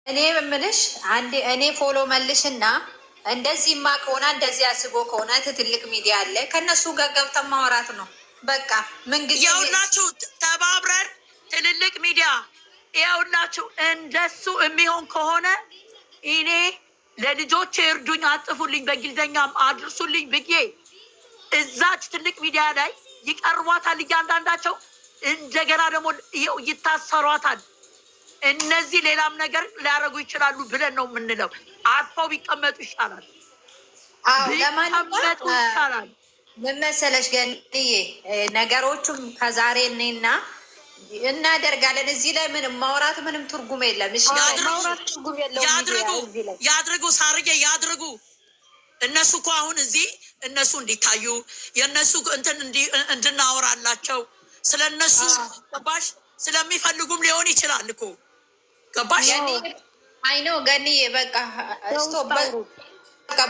እኔ የምልሽ አንዴ እኔ ፎሎ መልሽና እንደዚህማ ከሆነ እንደዚህ አስቦ ከሆነ ትልቅ ሚዲያ አለ ከነሱ ጋር ገብተን ማውራት ነው። በቃ ምንጊዜ ያውላችሁ ተባብረን ትልልቅ ሚዲያ ያውላችሁ እንደሱ የሚሆን ከሆነ እኔ ለልጆች እርዱኝ፣ አጥፉልኝ፣ በእንግሊዝኛም አድርሱልኝ ብዬ እዛች ትልቅ ሚዲያ ላይ ይቀርቧታል እያንዳንዳቸው። እንደገና ደግሞ ይታሰሯታል። እነዚህ ሌላም ነገር ሊያደርጉ ይችላሉ ብለን ነው የምንለው። አርፈው ቢቀመጡ ይሻላል። ቢቀመጡ ይሻላል። ምን መሰለሽ ገንዬ፣ ነገሮቹም ከዛሬ እኔና እናደርጋለን። እዚህ ላይ ምንም ማውራት ምንም ትርጉም የለም። ያድርጉ፣ ሳርዬ ያድርጉ። እነሱ እኮ አሁን እዚህ እነሱ እንዲታዩ የእነሱ እንትን እንድናወራላቸው ስለ እነሱ ገባሽ ስለሚፈልጉም ሊሆን ይችላል እኮ ገባሽ? አይኖ ገንዬ በቃ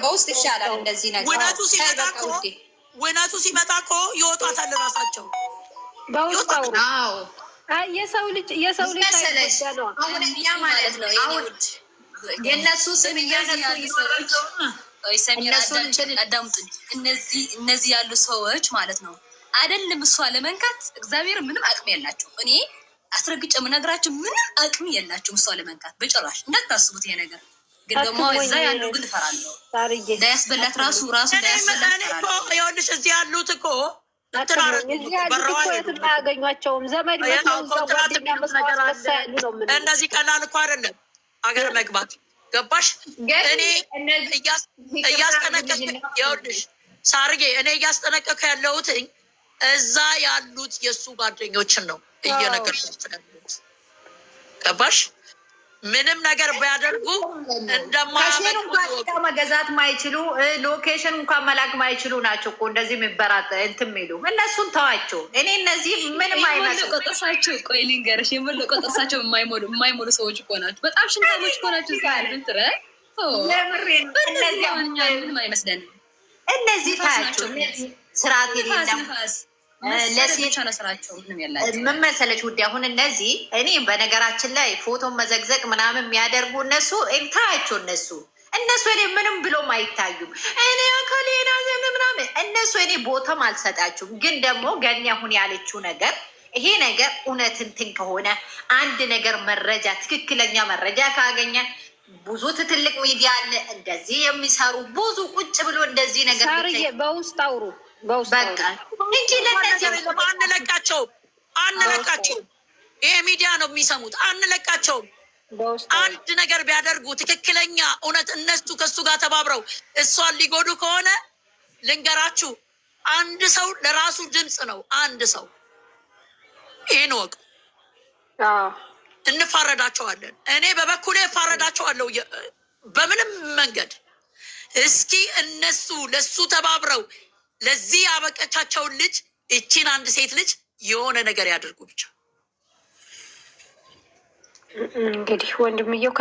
በውስጥ ይሻላል እንደዚህ ነገር። ውነቱ ሲመጣ እኮ ይወጣታል ራሳቸው። የሰው ልጅ አሁን እኛ ማለት ነው የእነሱ ስም አዳምጡኝ። እነዚህ ያሉ ሰዎች ማለት ነው አይደለም እሷ ለመንካት እግዚአብሔር ምንም አቅም የላቸው። እኔ አስረግጬ የምነግራቸው ምንም አቅም የላቸው እሷ ለመንካት በጭራሽ እንዳታስቡት። ይሄ ነገር ግን ደግሞ እዛ ያሉ ግን እፈራለሁ እንዳያስበላት ራሱ እንዳያስበላት ይኸውልሽ እዚህ ያሉት እኮ ያገኟቸውም ዘመድ እንደዚህ ቀላል እኮ አይደለም አገር መግባት ገባሽ? እኔ እያስጠነቀቅ ይኸውልሽ ሳርጌ እኔ እያስጠነቀቅ ያለሁትኝ እዛ ያሉት የእሱ ጓደኞችን ነው እየነገርኳቸው ያሉት ገባሽ? ምንም ነገር ቢያደርጉ እንደማያመጡ መገዛት ማይችሉ ሎኬሽን እንኳን መላክ ማይችሉ ናቸው እኮ እንደዚህ የሚበራት እንትን የሚሉ እነሱን ተዋቸው። እኔ እነዚህ ምንም አይመስሉ ቆጥርሳቸው ቆይ ልንገርሽ የሞለቆ ጥርሳቸው የማይሞሉ ሰዎች እኮ ናቸው። በጣም ሽንታሞች እኮ ናቸው። ትረ ምንም አይመስለንም። እነዚህ ታያቸው ስርዓት የሌለም ምን መሰለች ውዴ፣ አሁን እነዚህ እኔ በነገራችን ላይ ፎቶ መዘግዘቅ ምናምን የሚያደርጉ እነሱ ታያቸው እነሱ እኔ ምንም ብሎም አይታዩም። እኔ ከሌላ ዘን ምናምን እነሱ እኔ ቦታም አልሰጣችሁም። ግን ደግሞ ገኒ አሁን ያለችው ነገር ይሄ ነገር እውነት እንትን ከሆነ አንድ ነገር መረጃ ትክክለኛ መረጃ ካገኘ ብዙ ትልቅ ሚዲያ አለ እንደዚህ የሚሰሩ ብዙ ቁጭ ብሎ እንደዚህ ነገር በውስጥ አውሩ በቃ እንጂ ለነዚህ አንለቃቸውም። ይሄ ሚዲያ ነው የሚሰሙት። አንለቃቸውም። አንድ ነገር ቢያደርጉ ትክክለኛ እውነት እነሱ ከሱ ጋር ተባብረው እሷን ሊጎዱ ከሆነ ልንገራችሁ፣ አንድ ሰው ለራሱ ድምፅ ነው። አንድ ሰው ይህን ወቅ እንፋረዳቸዋለን። እኔ በበኩሌ እፋረዳቸዋለሁ በምንም መንገድ። እስኪ እነሱ ለሱ ተባብረው ለዚህ ያበቀቻቸውን ልጅ እቺን አንድ ሴት ልጅ የሆነ ነገር ያደርጉ ብቻ። እንግዲህ ወንድምየው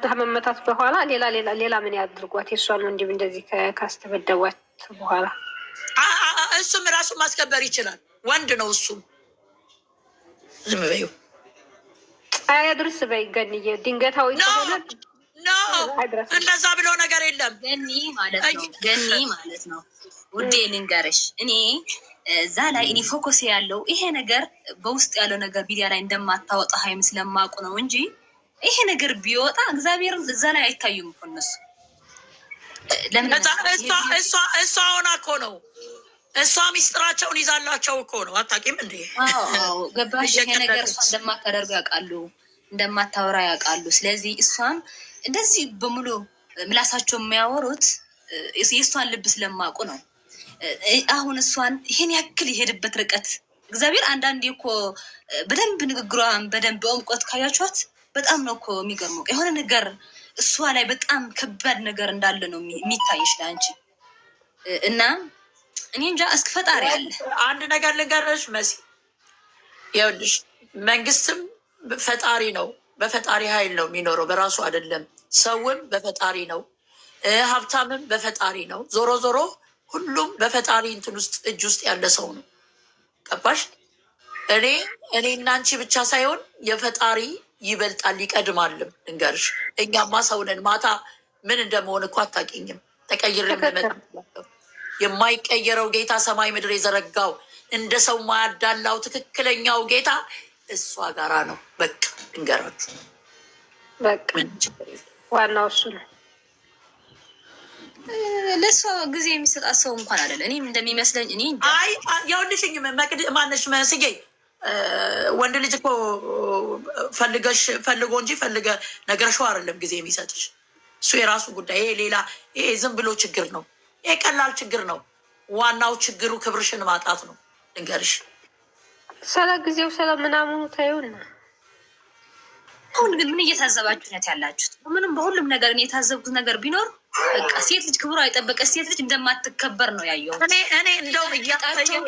ከመመታት በኋላ ሌላ ምን ያድርጓት? የእሷን ወንድም እንደዚህ ካስተበደቧት በኋላ እሱም ራሱን ማስከበር ይችላል። ወንድ ነው እሱም። ዝም በይው አያድርስ በይ ገንዬ። ድንገታዊ ከሆነ እንደዛ ብሎ ነገር የለም። ገኒ ማለት ነው ውዴ ልንገርሽ፣ እኔ እዛ ላይ እኔ ፎከስ ያለው ይሄ ነገር በውስጥ ያለው ነገር ሚዲያ ላይ እንደማታወጣ ሀይም ስለማውቁ ነው እንጂ ይሄ ነገር ቢወጣ እግዚአብሔርን እዛ ላይ አይታዩም እኮ እነሱ። እሷ ሆና እኮ ነው። እሷ ሚስጥራቸውን ይዛላቸው እኮ ነው። አታውቂም እንዴ? ገባሽ? ይሄ ነገር እሷ እንደማታደርጉ ያውቃሉ፣ እንደማታወራ ያውቃሉ። ስለዚህ እሷም እንደዚህ በሙሉ ምላሳቸው የሚያወሩት የእሷን ልብ ስለማውቁ ነው። አሁን እሷን ይሄን ያክል የሄድበት ርቀት እግዚአብሔር አንዳንዴ እኮ በደንብ ንግግሯን በደንብ በእምቆት ካያችኋት በጣም ነው እኮ የሚገርመው። የሆነ ነገር እሷ ላይ በጣም ከባድ ነገር እንዳለ ነው የሚታይሽ ለአንቺ እና እኔ እንጃ እስከ ፈጣሪ አለ። አንድ ነገር ልንገርሽ መሲ፣ ይኸውልሽ መንግስትም ፈጣሪ ነው። በፈጣሪ ኃይል ነው የሚኖረው፣ በራሱ አይደለም። ሰውም በፈጣሪ ነው፣ ሀብታምም በፈጣሪ ነው። ዞሮ ዞሮ ሁሉም በፈጣሪ እንትን ውስጥ እጅ ውስጥ ያለ ሰው ነው። ገባሽ? እኔ እናንቺ ብቻ ሳይሆን የፈጣሪ ይበልጣል ይቀድማልም። ልንገርሽ እኛማ ሰው ነን። ማታ ምን እንደመሆን እኮ አታውቂኝም። ተቀይሬም ልመጣ የማይቀየረው ጌታ ሰማይ ምድር የዘረጋው እንደ ሰው ማያዳላው ትክክለኛው ጌታ እሷ ጋራ ነው። በቃ ልንገራችሁ፣ በቃ ዋናው እሱ ነው። ለእሷ ጊዜ የሚሰጣት ሰው እንኳን አይደለ። እኔም እንደሚመስለኝ እኔ አይ የወንድሽኝ ማነሽ መስዬ ወንድ ልጅ እኮ ፈልጎ እንጂ ፈልገ ነገርሽው አይደለም ጊዜ የሚሰጥሽ። እሱ የራሱ ጉዳይ። ይሄ ሌላ፣ ይሄ ዝም ብሎ ችግር ነው። ይሄ ቀላል ችግር ነው። ዋናው ችግሩ ክብርሽን ማጣት ነው። ልንገርሽ ስለ ጊዜው ስለ ምናምኑ ታዩና አሁን ግን ምን እየታዘባችሁነት ያላችሁት? ምንም በሁሉም ነገር እኔ የታዘብኩት ነገር ቢኖር በቃ ሴት ልጅ ክብሯ የጠበቀ ሴት ልጅ እንደማትከበር ነው ያየሁት። እኔ እንደውም እያጣቸው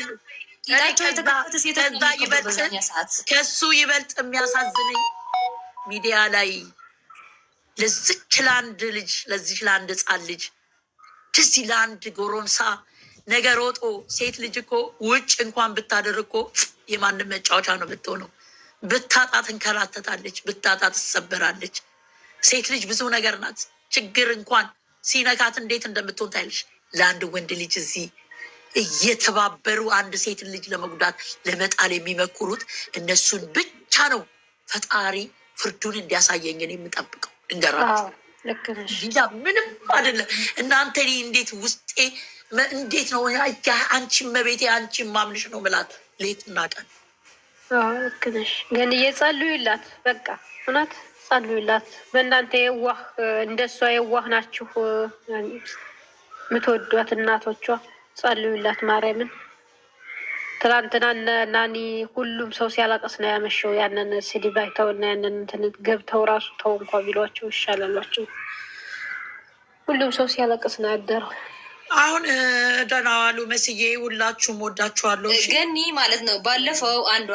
የተከፈተ ሴቶች ከሱ ይበልጥ የሚያሳዝነኝ ሚዲያ ላይ ለዚች ለአንድ ልጅ ለዚች ለአንድ ህፃን ልጅ ትዚህ ለአንድ ጎረምሳ ነገር ሮጦ ሴት ልጅ እኮ ውጭ እንኳን ብታደር እኮ የማንም መጫወቻ ነው ብትሆነው። ብታጣ ትንከራተታለች፣ ብታጣ ትሰበራለች። ሴት ልጅ ብዙ ነገር ናት። ችግር እንኳን ሲነካት እንዴት እንደምትሆን ታይልሽ። ለአንድ ወንድ ልጅ እዚህ እየተባበሩ አንድ ሴትን ልጅ ለመጉዳት ለመጣል የሚመክሩት እነሱን ብቻ ነው። ፈጣሪ ፍርዱን እንዲያሳየኝን የምጠብቀው እንገራችሁ። ምንም አይደለም። እናንተ እንዴት ውስጤ እንዴት ነው አንቺ መቤቴ አንቺ ማምንሽ ነው ምላት ሌትና ቀን። ልክ ነሽ። ግን እየጸልዩላት በቃ እውነት ጸልዩላት። በእናንተ የዋህ እንደሷ የዋህ ናችሁ የምትወዷት እናቶቿ። ጸልዩላት ማርያምን። ትናንትና ናኒ ሁሉም ሰው ሲያለቅስ ነው ያመሸው። ያንን ስድብ አይተውና ያንን እንትን ገብተው ራሱ ተው እንኳ ቢሏቸው ይሻላላቸው። ሁሉም ሰው ሲያለቅስ ነው ያደረው። አሁን ደህና ዋሉ መስዬ፣ ሁላችሁም ወዳችኋለሁ። ገኒ ማለት ነው ባለፈው አንዷ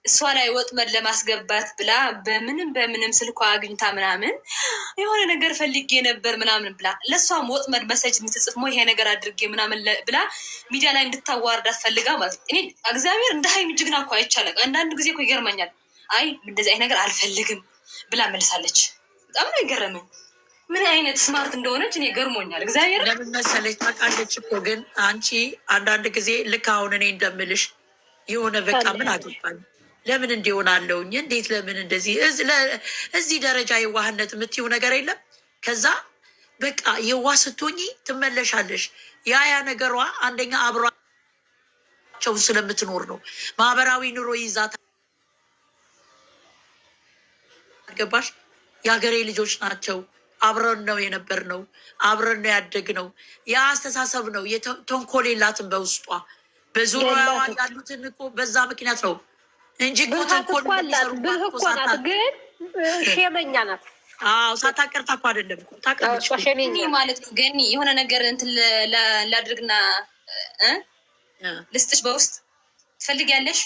እሷ ላይ ወጥመድ ለማስገባት ብላ በምንም ስልኳ አግኝታ ምናምን የሆነ ነገር ፈልጌ ነበር ምናምን ብላ ለእሷም ወጥመድ መሰጅ የምትጽፍ ይሄ ነገር አድርጌ ምናምን ብላ ሚዲያ ላይ እንድታዋርዳት ፈልጋ ማለት ነው። እኔ እግዚአብሔር እንደ ሀይሚ ጀግና እኮ አይቻልም። አንዳንድ ጊዜ እኮ ይገርመኛል። አይ እንደዚህ አይነት ነገር አልፈልግም ብላ መልሳለች። በጣም ነው ይገረመኝ። ምን አይነት ስማርት እንደሆነች እኔ ገርሞኛል። እግዚአብሔር ለምን መሰለች ታውቃለች እኮ። ግን አንቺ አንዳንድ ጊዜ ልክ አሁን እኔ እንደምልሽ የሆነ በቃ ምን አገባኝ ለምን እንዲሆናለውኝ እንዴት ለምን እንደዚህ እዚህ ደረጃ የዋህነት የምትይው ነገር የለም። ከዛ በቃ የዋህ ስትሆኚ ትመለሻለሽ። ያ ነገሯ አንደኛ አብሯቸው ስለምትኖር ነው። ማህበራዊ ኑሮ ይዛት ገባሽ? የሀገሬ ልጆች ናቸው። አብረን ነው የነበር ነው፣ አብረን ነው ያደግ ነው። ያ አስተሳሰብ ነው። ተንኮል የላትም በውስጧ። በዙሪያዋ ያሉትን እኮ በዛ ምክንያት ነው እንጂ ተንኮል ብልህ እኮ ናት፣ ግን ሸመኛ ናት። አዎ ሳታቀርታ እኮ አይደለም ታቀርች ማለት ነው። ገኒ የሆነ ነገር እንትን ላድርግና ልስጥሽ በውስጥ ትፈልጊያለሽ?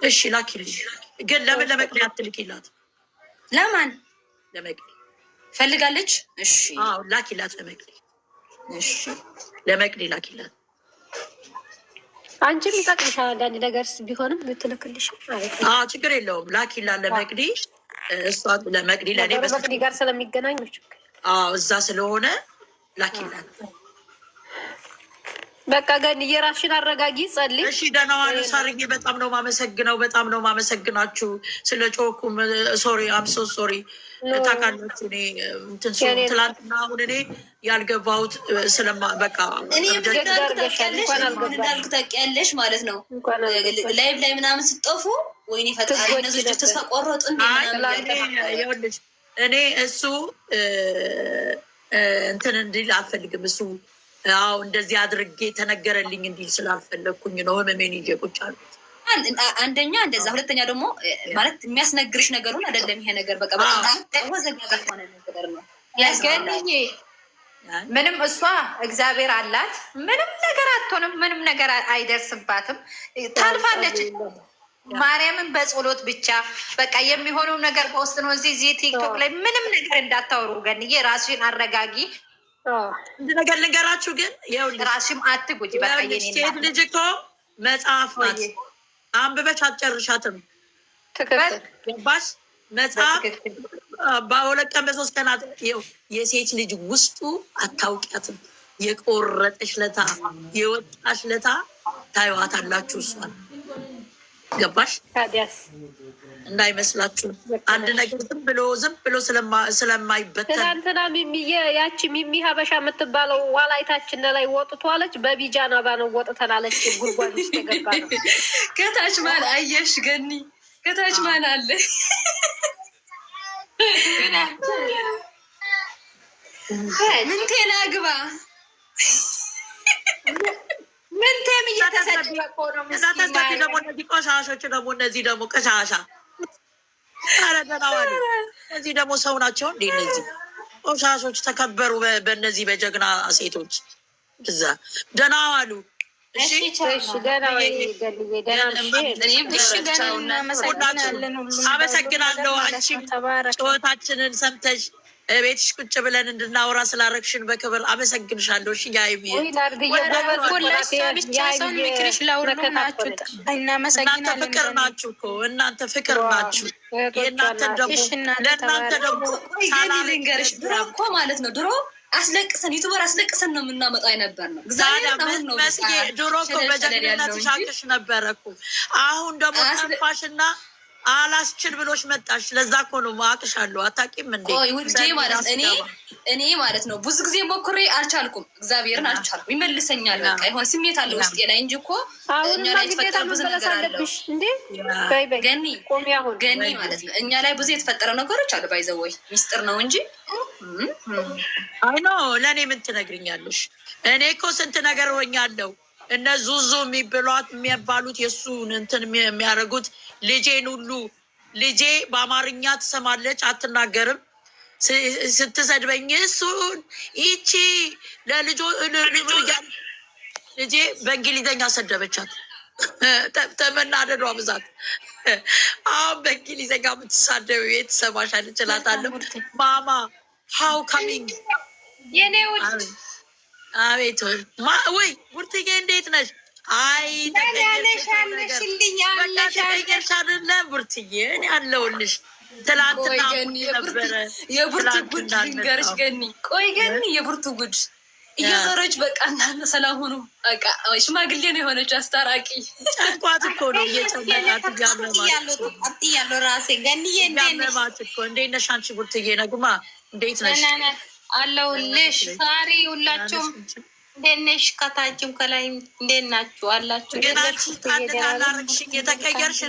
እሺ ላኪልኝ። ግን ለምን ለመቅዲ አትልኪላት? ለማን ለመቅዲ ፈልጋለች? እሺ አዎ ላኪላት ለመቅዲ። እሺ ለመቅዲ ላኪላት። አንቺም ይጠቅምሻል አንዳንድ ነገር ቢሆንም ብትልክልሽ ማለት ነው። ችግር የለውም። ላኪላት ለመቅዲ። እሷ ለመቅዲ ለእኔ በመቅዲ ጋር ስለሚገናኝ ነው ችግር። እዛ ስለሆነ ላኪላት። በቃ ገን የራስሽን አረጋጊ፣ ጸልይ። እሺ ደህና ዋሉ ሳርዬ። በጣም ነው ማመሰግነው። በጣም ነው ማመሰግናችሁ ስለ ጮኩም። ሶሪ አምሶ ሶሪ። ታውቃላችሁ እኔ እንትን ትላንትና አሁን እኔ ያልገባሁት ስለማ በቃ እኔ እንዳልኩ ታውቂያለሽ ማለት ነው። ላይቭ ላይ ምናምን ስጠፉ ወይኔ ፈጣሪ እነዚህ ልጆች ተስፋ ቆረጡ ይኸውልሽ እኔ እሱ እንትን እንዲል አልፈልግም። እሱ አዎ እንደዚህ አድርጌ ተነገረልኝ እንዲል ስላልፈለግኩኝ ነው ህመሜን ይዤ ቁጭ አልኩት። አንደኛ እንደዛ፣ ሁለተኛ ደግሞ ማለት የሚያስነግርሽ ነገሩን አይደለም። ይሄ ነገር በቃ ወዘጋጋ ሆነ ነገር ነው ያስገንኝ። ምንም እሷ እግዚአብሔር አላት፣ ምንም ነገር አትሆንም፣ ምንም ነገር አይደርስባትም፣ ታልፋለች። ማርያምን በጸሎት ብቻ በቃ የሚሆነው ነገር በውስጥ ነው። እዚህ ቲክቶክ ላይ ምንም ነገር እንዳታወሩ። ገንዬ ራስሽን አረጋጊ። እንድ ነገር ልንገራችሁ ግን ራስሽም አትጉጂ። በቃ ሴት ልጅ እኮ መጽሐፍ ናት፣ አንብበሽ አትጨርሻትም። ገባሽ? መጽሐፍ በሁለት ቀን በ3 ቀናት የሴት ልጅ ውስጡ አታውቂያትም። የቆረጠሽ ለታ የወጣሽ ለታ ታይዋታላችሁ። እሷን ገባሽ? ታዲያስ እንዳይመስላችሁ አንድ ነገር ዝም ብሎ ስለማይበተን። ትናንትና ያቺ ሚሚ ሀበሻ የምትባለው ዋላይታችን ላይ ወጥቷለች። በቢጃና ባነው ወጥተናለች። ጉድጓድ ውስጥ የገባ ነው። ከታች ማን አየሽ? ገኒ ከታች ማን አለ? ምንቴ ላግባ ምንቴም እየተሰደበ እኮ ነው። ደግሞ እነዚህ ቆሻሾች ደግሞ እነዚህ ደግሞ ቆሻሻ አረገናዋል። እነዚህ ደግሞ ሰው ናቸው እንዴ? እነዚህ ቆሻሾች ተከበሩ በእነዚህ በጀግና ሴቶች እዛ ደህና ዋሉ። አመሰግናለሁ። አንቺም ጨዋታችንን ሰምተሽ ቤትሽ ቁጭ ብለን እንድናወራ ስላረግሽን በክብር አመሰግንሻለሁ። እሺ እናንተ ፍቅር ናችሁ እኮ እናንተ ፍቅር ናችሁ። የእናንተን ደግሞ ለእናንተ ደግሞ ልንገርሽ፣ ድሮ እኮ ማለት ነው ድሮ አስለቅሰን ዩቱበር አስለቅሰን ነው የምናመጣው የነበር ነው። መስዬ ድሮ እኮ በጀግንነት ሻቅሽ ነበረ እኮ። አሁን ደግሞ ጠፋሽና አላስችል ብሎሽ መጣሽ። ለዛ እኮ ነው ማቅሻለሁ። አታውቂም እንዴ? ውዴ ማለት እኔ ማለት ነው ብዙ ጊዜ ሞክሬ አልቻልኩም። እግዚአብሔርን አልቻልኩም። ይመልሰኛል። በቃ ይሆን ስሜት አለ ውስጤ ላይ እንጂ እኮ እኛ ላይ የተፈጠረ ብዙ ነገር አለ። ገኒ ማለት ነው እኛ ላይ ብዙ የተፈጠረ ነገሮች አሉ። ባይዘወይ ሚስጥር ነው እንጂ አይ ኖ ለእኔ ምን ትነግርኛለሽ? እኔ እኮ ስንት ነገር ሆኛለሁ። እነ ዙዙ የሚባሉት የእሱን እንትን የሚያደርጉት ልጄን ሁሉ ልጄ በአማርኛ ትሰማለች አትናገርም። ስትሰድበኝ እሱን ይቺ ልጄ በእንግሊዝኛ ሰደበቻት። ተመናደዷ ብዛት አሁን በእንግሊዝኛ የምትሳደብ የተሰማሻል እችላታለሁ። ማማ ሀው ካሚንግ የኔ ውድ አቤት ወይ ቡርትዬ እንዴት ነሽ? አይ ተቀየርሽ አይደለ ቡርትዬ? እኔ አለሁልሽ። ትላንትና ነበረ የቡርቱ ጉድ ልንገርሽ ገኒ። ቆይ ገኒ የቡርቱ ጉድ እየዞረች በቃ እናንተ ሰላም ሆኑ። በቃ ሽማግሌ ነው የሆነች አስታራቂ። ጨንቋት እኮ ነው እየጨነቃት እያመማት ራሴ ገኒዬ እያመማት እኮ። እንዴት ነሽ አንቺ ቡርትዬ? ነጉማ እንዴት ነሽ? አለሁልሽ። ሳሪ ሁላችሁም እንዴት ነሽ? ከታችም ከላይም እንዴት ናችሁ? አላችሁ ገናችሁ ታላላረግሽ የተቀየርሽ